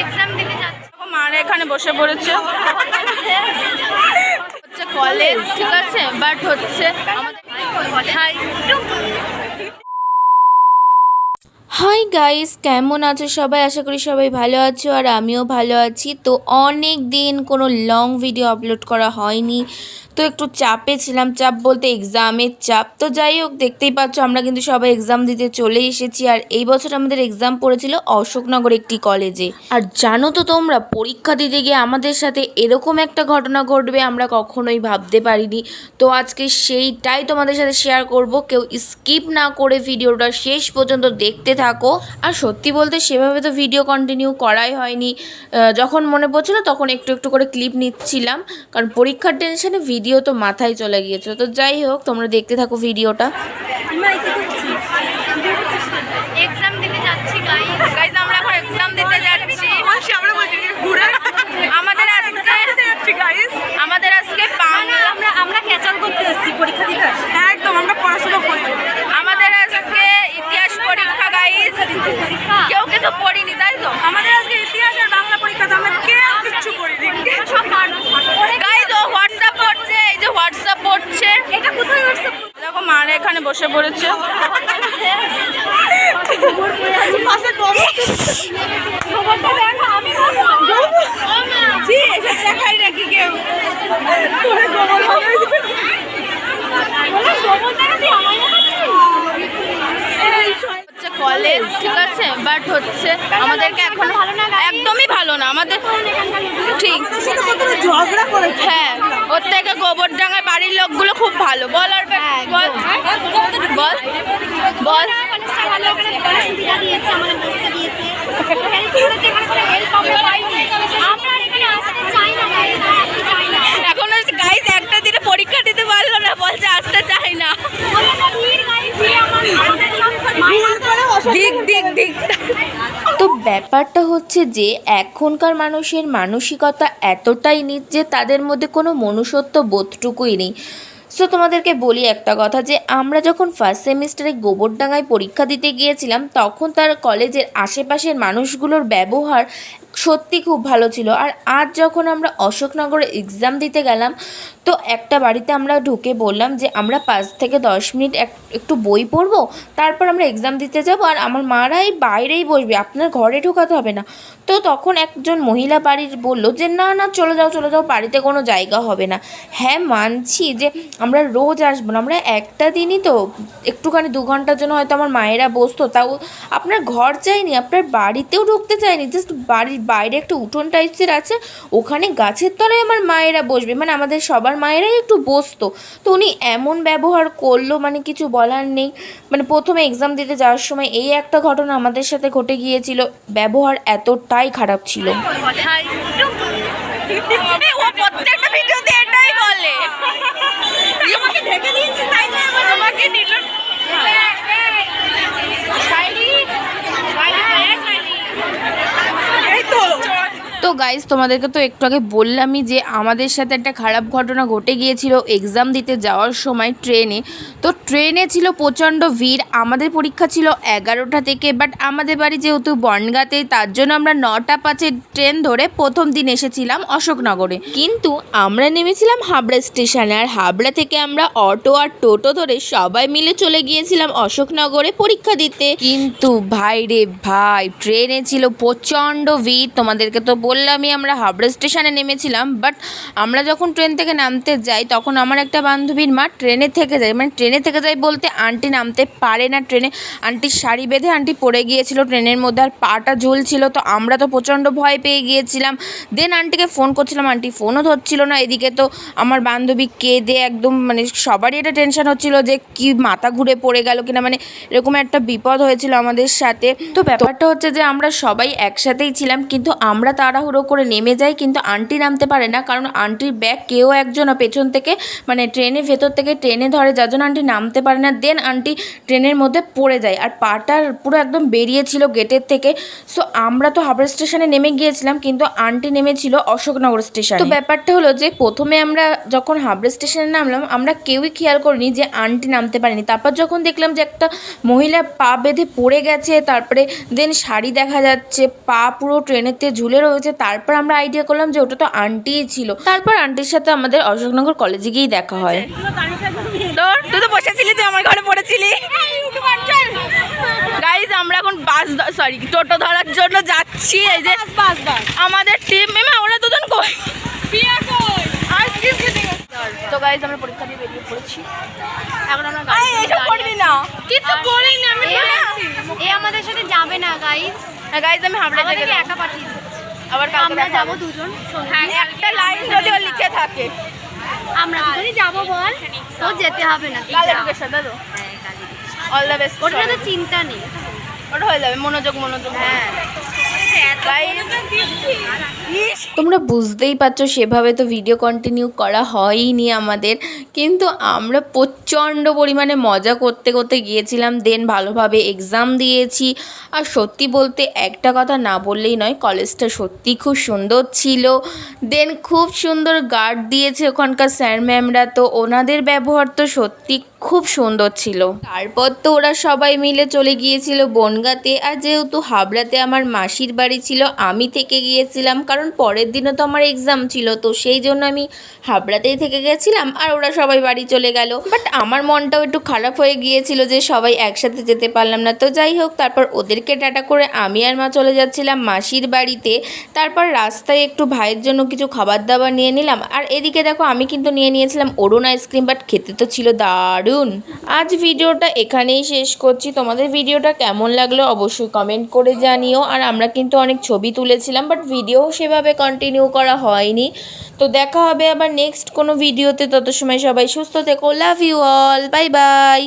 Exam দিতে যাচ্ছি, মারা এখানে বসে পড়েছে। হচ্ছে কলেজ, ঠিক আছে, বাট হচ্ছে আমাদের হাই গাইস, কেমন আছো সবাই? আশা করি সবাই ভালো আছো আর আমিও ভালো আছি। তো অনেক দিন কোনো লং ভিডিও আপলোড করা হয়নি, তো একটু চাপে ছিলাম। চাপ বলতে এক্সামের চাপ। তো যাই হোক, দেখতেই পাচ্ছ আমরা কিন্তু সবাই এক্সাম দিতে চলে এসেছি। আর এই বছর আমাদের এক্সাম পড়েছিল অশোকনগর একটি কলেজে। আর জানো তো তোমরা, পরীক্ষা দিতে গিয়ে আমাদের সাথে এরকম একটা ঘটনা ঘটবে আমরা কখনোই ভাবতে পারিনি। তো আজকে সেইটাই তোমাদের সাথে শেয়ার করব। কেউ স্কিপ না করে ভিডিওটা শেষ পর্যন্ত দেখতে থাকো। আর সত্যি বলতে সেভাবে তো ভিডিও কন্টিনিউ করাই হয়নি, যখন মনে পড়ছিল তখন একটু একটু করে ক্লিপ নিচ্ছিলাম, কারণ পরীক্ষার টেনশনে ভিডিও তো মাথায় চলে গিয়েছিল। তো যাই হোক, তোমরা দেখতে থাকো ভিডিওটা। এক্সাম দিতে যাচ্ছি গাইস, আমরা এখন এক্সাম দিতে যাচ্ছি। আমাদের আজকে আমরা ক্যাচাল করতে এসেছি পরীক্ষা দিতে। একদম আমরা পড়াশোনা করি। আমাদের আজকে ইতিহাস পরীক্ষা গাইস, কেউ কিছু পড়িনি তাই তো। আমাদের আজকে ইতিহাস আর বাংলা পরীক্ষা, তো আমরা কেউ কিছু পড়িনি গাইস। ও হোয়াটসঅ্যাপ পড়ছে, এই যে হোয়াটসঅ্যাপ পড়ছে। এটা কোথায় হোয়াটসঅ্যাপ? দেখো মারা এখানে বসে পড়েছে। কলেজ, ঠিক আছে, বাট হচ্ছে আমাদেরকে এখন একদমই ভালো না আমাদের, ঠিক। হ্যাঁ, ওর থেকে গোবরডাঙ্গার বাড়ির লোকগুলো খুব ভালো। বল আর বল বল বল। এখন গাইস একটা দিনে পরীক্ষা দিতে পারলো না, বলছে আসতে চাই না। তো ব্যাপারটা হচ্ছে যে এখনকার মানুষের মানসিকতা এতটাই নিচ যে তাদের মধ্যে কোনো মনুষ্যত্ব বোধটুকুই নেই। সো তোমাদেরকে বলি একটা কথা, যে আমরা যখন ফার্স্ট সেমিস্টারে গোবরডাঙ্গায় পরীক্ষা দিতে গিয়েছিলাম, তখন তার কলেজের আশেপাশের মানুষগুলোর ব্যবহার সত্যি খুব ভালো ছিল। আর আজ যখন আমরা অশোকনগরে এক্সাম দিতে গেলাম, তো একটা বাড়িতে আমরা ঢুকে বললাম যে আমরা 5 থেকে 10 মিনিট একটু বই পড়বো, তারপর আমরা এক্সাম দিতে যাব, আর আমার মারা এই বাইরেই বসবে, আপনার ঘরে ঢোকাতে হবে না। তো তখন একজন মহিলা বাড়ির বললো যে না না, চলে যাও, বাড়িতে কোনো জায়গা হবে না। হ্যাঁ, মানছি যে আমরা রোজ আসবো না, আমরা একটা দিনই তো একটুখানি 2 ঘন্টার জন্য হয়তো আমার মায়েরা বসতো, তাও আপনার ঘর চাইনি, আপনার বাড়িতেও ঢুকতে চাইনি, জাস্ট বাড়ির বাইরে একটা উঠোন টাইপসের আছে, ওখানে গাছের তলায় আমার মায়েরা বসবে, মানে আমাদের সবার মায়েরাই একটু বসতো। তো উনি এমন ব্যবহার করলো, মানে কিছু বলার নেই। মানে প্রথমে এক্সাম দিতে যাওয়ার সময় এই একটা ঘটনা আমাদের সাথে ঘটে গিয়েছিল, ব্যবহার এতটাই খারাপ ছিল। প্রত্যেকটা ভিডিওতে এটাই বলে। তো গাইজ, তোমাদেরকে তো একটু আগে বললামই যে আমাদের সাথে একটা খারাপ ঘটনা ঘটে গিয়েছিল এক্সাম দিতে যাওয়ার সময় ট্রেনে। তো ট্রেনে ছিল প্রচণ্ড ভিড়। আমাদের পরীক্ষা ছিল 11টা থেকে, বাট আমাদের বাড়ি যেহেতু বনগাঁতে, তার জন্য আমরা 9টা 5-এর ট্রেন ধরে প্রথম দিন এসেছিলাম অশোকনগরে। কিন্তু আমরা নেমেছিলাম হাবড়া স্টেশনে, আর হাবড়া থেকে আমরা অটো আর টোটো ধরে সবাই মিলে চলে গিয়েছিলাম অশোকনগরে পরীক্ষা দিতে। কিন্তু ভাই রে ভাই, ট্রেনে ছিল প্রচণ্ড ভিড়। তোমাদেরকে তো বললামই আমরা হাবড়া স্টেশনে নেমেছিলাম, বাট আমরা যখন ট্রেন থেকে নামতে যাই, তখন আমার একটা বান্ধবীর মা ট্রেনে থেকে যায়, মানে ট্রেনে থেকে যায় বলতে আন্টি নামতে পারে না ট্রেনে। আন্টির শাড়ি বেঁধে আন্টি পড়ে গিয়েছিল ট্রেনের মধ্যে, আর পাটা ঝুলছিল। তো আমরা তো প্রচণ্ড ভয় পেয়ে গিয়েছিলাম। দেন আন্টিকে ফোন করছিলাম, আন্টি ফোনও ধরছিল না। এদিকে তো আমার বান্ধবী কেঁদে একদম, মানে সবারই এটা টেনশন হচ্ছিল যে কি মাথা ঘুরে পড়ে গেল কিনা, মানে এরকম একটা বিপদ হয়েছিল আমাদের সাথে। তো ব্যাপারটা হচ্ছে যে আমরা সবাই একসাথেই ছিলাম, কিন্তু আমরা তাড়াহুড়ো তাড়াহুড়ো করে নেমে যাই, কিন্তু আন্টি নামতে পারে না, কারণ আন্টির ব্যাগ কেউ একজন পেছন থেকে মানে ট্রেনের ভেতর থেকে টেনে ধরে, যার জন্য আন্টি নামতে পারে না। দেন আন্টি ট্রেনের মধ্যে পড়ে যায় আর পাটার পুরো একদম বেরিয়েছিল গেটের থেকে। সো আমরা তো হাবড়া স্টেশনে নেমে গিয়েছিলাম, কিন্তু আন্টি নেমেছিল অশোকনগর স্টেশনে। তো ব্যাপারটা হলো যে প্রথমে আমরা যখন হাবড়া স্টেশনে নামলাম, আমরা কেউই খেয়াল করিনি যে আন্টি নামতে পারেনি। তারপর যখন দেখলাম যে একটা মহিলা পা বেঁধে পড়ে গেছে, তারপরে দেন শাড়ি দেখা যাচ্ছে, পা পুরো ট্রেনেতে ঝুলে রয়েছে, তারপর আমরা আইডিয়া করলাম যে ওটা তো আন্টিই ছিল। তারপর আন্টির সাথে আমাদের অশোকনগর কলেজে গিয়েই দেখা হয়। তুই তো বসেছিলি, তুই আমার ঘরে পড়েছিলি। গাইজ আমরা এখন টোটো ধরার জন্য যাচ্ছি। এই যে আমাদের টিম ওরা দুজন কই, তো গাইজ আমরা পরীক্ষা দিয়ে বেরিয়ে পড়েছি। এখন আমরা কিছু করিনি, আমি আমাদের সাথে যাবে না গাইজ। গাইজ আমি হাবড়া থেকে একা পাঠিয়ে দিচ্ছি। আবার আমরা যাবো দুজন, একটা লাইন যদি লিখে থাকে আমরা দুজনই যাবো, বল তো যেতে হবে না। All the best. ওটা তো চিন্তা নেই, ওটা হয়ে যাবে। মনোযোগ। তোমরা বুঝতেই পারছো সেভাবে তো ভিডিও কন্টিনিউ করা হয়নি আমাদের, কিন্তু আমরা প্রচণ্ড পরিমাণে মজা করতে করতে গিয়েছিলাম। দেন ভালোভাবে এক্সাম দিয়েছি। আর সত্যি বলতে একটা কথা না বললেই নয়, কলেজটা সত্যি খুব সুন্দর ছিল। দেন খুব সুন্দর গার্ড দিয়েছে ওখানকার স্যার ম্যামরা, তো ওনাদের ব্যবহার তো সত্যি খুব সুন্দর ছিল। তারপর তো ওরা সবাই মিলে চলে গিয়েছিল বনগাঁতে। আর যেহেতু হাবড়াতে আমার মাসির বাড়ি ছিল, আমি থেকে গিয়েছিলাম, কারণ পরের দিনও তো আমার এক্সাম ছিল, তো সেই জন্য আমি হাবড়াতেই থেকে গেছিলাম আর ওরা সবাই বাড়ি চলে গেল। বাট আমার মনটাও একটু খারাপ হয়ে গিয়েছিল যে সবাই একসাথে যেতে পারলাম না। তো যাই হোক, তারপর ওদেরকে টাটা করে আমি আর মা চলে যাচ্ছিলাম মাসির বাড়িতে। তারপর রাস্তায় একটু ভাইয়ের জন্য কিছু খাবার দাবার নিয়ে নিলাম। আর এদিকে দেখো আমি কিন্তু নিয়ে নিয়েছিলাম অরুণ আইসক্রিম, বাট খেতে তো ছিল দারুণ। আজ ভিডিওটা এখানেই শেষ করছি। তোমাদের ভিডিওটা কেমন লাগলো অবশ্যই কমেন্ট করে জানিও। আর আমরা কিন্তু অনেক ছবি তুলেছিলাম, বাট ভিডিও সেভাবে কন্টিনিউ করা হয়নি। তো দেখা হবে আবার নেক্সট কোনো ভিডিওতে। তত সময় সবাই সুস্থ থেকো। Love you all, bye by.